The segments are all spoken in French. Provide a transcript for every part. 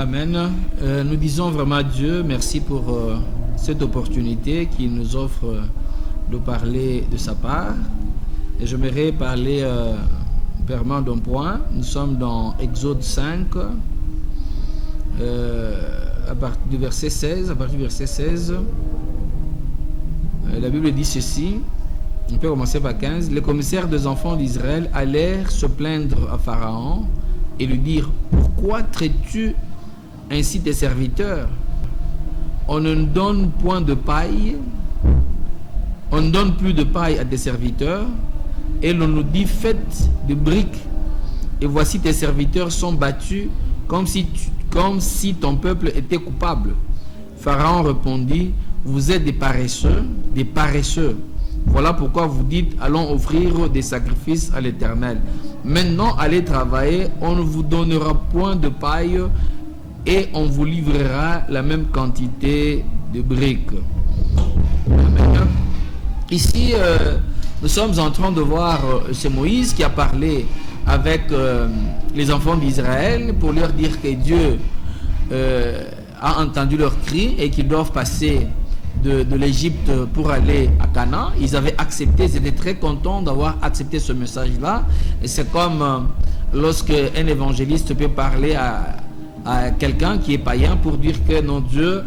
Amen. Nous disons vraiment à Dieu merci pour cette opportunité qu'il nous offre de parler de sa part. Et j'aimerais parler vraiment d'un point. Nous sommes dans Exode 5, à partir du verset 16. La Bible dit ceci. On peut commencer par 15. Les commissaires des enfants d'Israël allèrent se plaindre à Pharaon et lui dire: pourquoi traites-tu ainsi tes serviteurs? On ne donne point de paille, on ne donne plus de paille à tes serviteurs, et l'on nous dit: faites des briques, et voici tes serviteurs sont battus comme si ton peuple était coupable. Pharaon répondit: vous êtes des paresseux. Voilà pourquoi vous dites: allons offrir des sacrifices à l'Éternel. Maintenant, allez travailler, on ne vous donnera point de paille et on vous livrera la même quantité de briques. Amen. Ici, nous sommes en train de voir, c'est Moïse qui a parlé avec les enfants d'Israël pour leur dire que Dieu a entendu leurs cris et qu'ils doivent passer de l'Égypte pour aller à Canaan. Ils avaient accepté, ils étaient très contents d'avoir accepté ce message-là. Et c'est comme lorsque un évangéliste peut parler à quelqu'un qui est païen pour dire que non, Dieu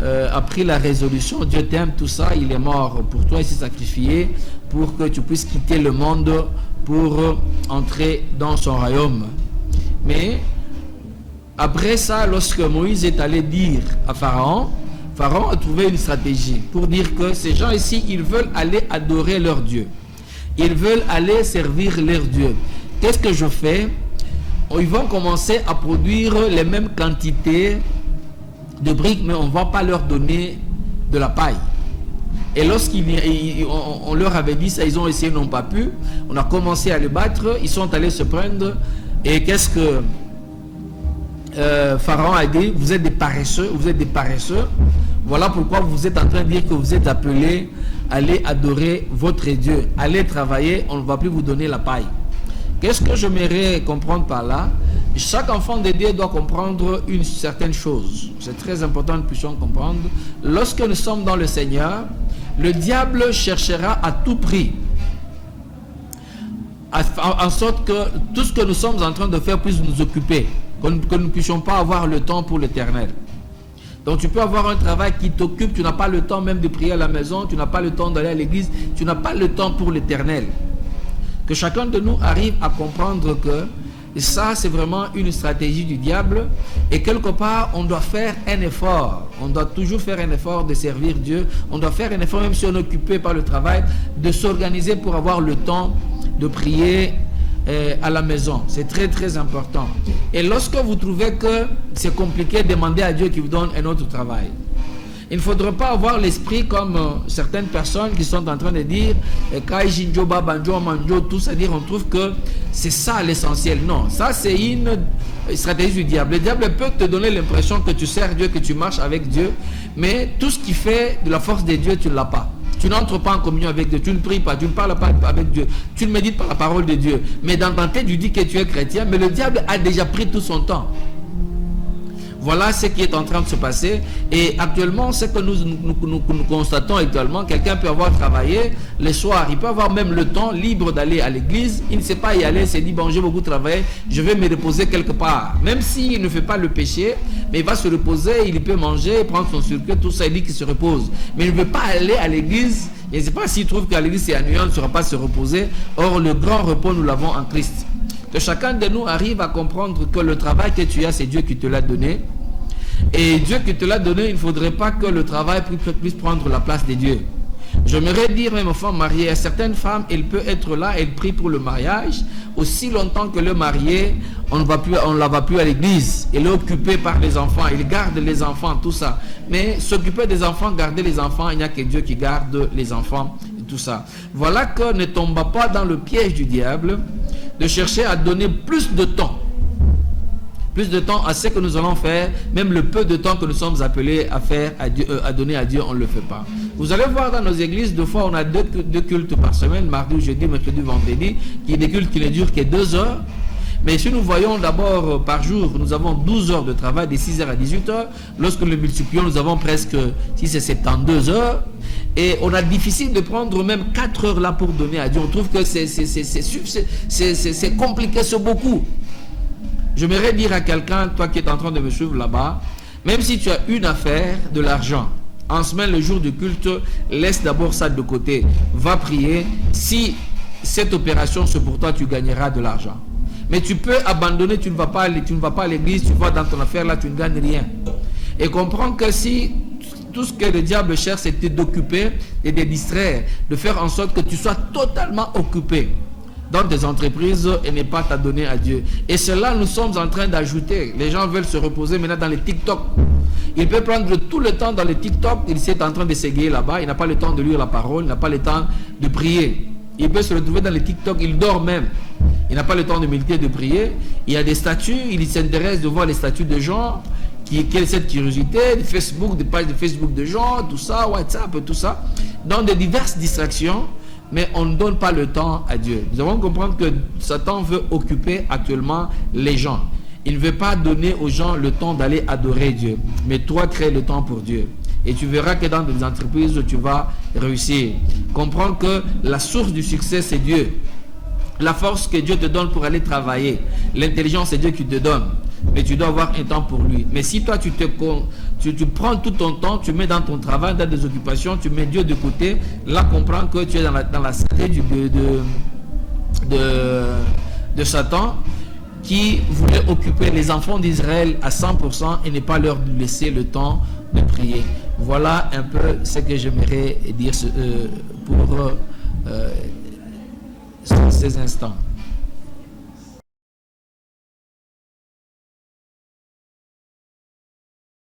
a pris la résolution, Dieu t'aime, tout ça, il est mort pour toi, il s'est sacrifié pour que tu puisses quitter le monde pour entrer dans son royaume. Mais après ça, lorsque Moïse est allé dire à Pharaon a trouvé une stratégie pour dire que ces gens ici, ils veulent aller adorer leur Dieu. Ils veulent aller servir leur Dieu. Qu'est-ce que je fais? Ils vont commencer à produire les mêmes quantités de briques, mais on ne va pas leur donner de la paille. Et lorsqu'on leur avait dit ça, ils ont essayé, n'ont pas pu. On a commencé à les battre, ils sont allés se prendre. Et qu'est-ce que Pharaon a dit? Vous êtes des paresseux. Voilà pourquoi vous êtes en train de dire que vous êtes appelés à aller adorer votre Dieu. Allez travailler, on ne va plus vous donner la paille. Qu'est-ce que j'aimerais comprendre par là? Chaque enfant de Dieu doit comprendre une certaine chose. C'est très important que nous puissions comprendre. Lorsque nous sommes dans le Seigneur, le diable cherchera à tout prix en sorte que tout ce que nous sommes en train de faire puisse nous occuper, que nous ne puissions pas avoir le temps pour l'Éternel. Donc tu peux avoir un travail qui t'occupe, tu n'as pas le temps même de prier à la maison, tu n'as pas le temps d'aller à l'église, tu n'as pas le temps pour l'Éternel. Que chacun de nous arrive à comprendre que ça, c'est vraiment une stratégie du diable. Et quelque part, on doit faire un effort. On doit toujours faire un effort de servir Dieu. On doit faire un effort, même si on est occupé par le travail, de s'organiser pour avoir le temps de prier à la maison. C'est très très important. Et lorsque vous trouvez que c'est compliqué, demandez à Dieu qu'il vous donne un autre travail. Il ne faudrait pas avoir l'esprit comme certaines personnes qui sont en train de dire tout, c'est-à-dire on trouve que c'est ça l'essentiel. Non, ça c'est une stratégie du diable. Le diable peut te donner l'impression que tu sers Dieu, que tu marches avec Dieu, mais tout ce qui fait de la force de Dieu, tu ne l'as pas. Tu n'entres pas en communion avec Dieu, tu ne pries pas, tu ne parles pas avec Dieu, tu ne médites pas la parole de Dieu. Mais dans ta tête, tu dis que tu es chrétien, mais le diable a déjà pris tout son temps. Voilà ce qui est en train de se passer. Et actuellement, ce que nous constatons actuellement, quelqu'un peut avoir travaillé le soir, il peut avoir même le temps libre d'aller à l'église, il ne sait pas y aller, il s'est dit: bon, j'ai beaucoup travaillé, je vais me reposer quelque part. Même s'il ne fait pas le péché, mais il va se reposer, il peut manger, prendre son sucre, tout ça, il dit qu'il se repose. Mais il ne veut pas aller à l'église, il ne sait pas s'il trouve qu'à l'église c'est ennuyant, il ne saura pas se reposer. Or, le grand repos, nous l'avons en Christ. Que chacun de nous arrive à comprendre que le travail que tu as, c'est Dieu qui te l'a donné. Et Dieu qui te l'a donné, il ne faudrait pas que le travail puisse prendre la place de Dieu. J'aimerais dire, même aux femmes mariées, à certaines femmes, elles peuvent être là, elles prient pour le mariage, aussi longtemps que le marié, on ne la va plus à l'église. Elle est occupée par les enfants, il garde les enfants, tout ça. Mais s'occuper des enfants, garder les enfants, il n'y a que Dieu qui garde les enfants, et tout ça. Voilà que ne tombe pas dans le piège du diable de chercher à donner plus de temps à ce que nous allons faire, même le peu de temps que nous sommes appelés à faire, à donner à Dieu, on ne le fait pas. Vous allez voir dans nos églises, deux fois on a deux cultes par semaine, mardi, jeudi, mercredi, vendredi, qui est des cultes qui ne durent que 2 heures. Mais si nous voyons d'abord par jour, nous avons 12 heures de travail de 6h à 18h. Lorsque nous multiplions, nous avons presque, si c'est 72 heures. Et on a difficile de prendre même 4 heures là pour donner à Dieu. On trouve que c'est compliqué, c'est beaucoup. J'aimerais dire à quelqu'un, toi qui es en train de me suivre là-bas, même si tu as une affaire, de l'argent, en semaine, le jour du culte, laisse d'abord ça de côté. Va prier. Si cette opération, c'est pour toi, tu gagneras de l'argent. Mais tu peux abandonner, tu ne vas pas à l'église, tu vas dans ton affaire, là, tu ne gagnes rien. Et comprends que si tout ce que le diable cherche, c'est d'occuper et de distraire, de faire en sorte que tu sois totalement occupé dans tes entreprises et ne pas t'adonner à Dieu. Et cela, nous sommes en train d'ajouter. Les gens veulent se reposer maintenant dans les TikTok. Il peut prendre tout le temps dans les TikTok, il est en train de s'égayer là-bas, il n'a pas le temps de lire la parole, il n'a pas le temps de prier. Il peut se retrouver dans les TikTok, il dort même. Il n'a pas le temps de méditer, de prier. Il y a des statuts, il s'intéresse de voir les statuts de gens. Quelle est cette curiosité, des Facebook, des pages de Facebook de gens, tout ça, WhatsApp, tout ça. Dans de diverses distractions, mais on ne donne pas le temps à Dieu. Nous devons comprendre que Satan veut occuper actuellement les gens. Il ne veut pas donner aux gens le temps d'aller adorer Dieu. Mais toi, crée le temps pour Dieu. Et tu verras que dans des entreprises, tu vas réussir. Comprends que la source du succès, c'est Dieu. La force que Dieu te donne pour aller travailler. L'intelligence, c'est Dieu qui te donne. Mais tu dois avoir un temps pour lui. Mais si toi, tu prends tout ton temps, tu mets dans ton travail, dans des occupations, tu mets Dieu de côté, là, comprends que tu es dans la stratégie de Satan, qui voulait occuper les enfants d'Israël à 100% et ne pas leur laisser le temps de prier. Voilà un peu ce que j'aimerais dire pour ces instants.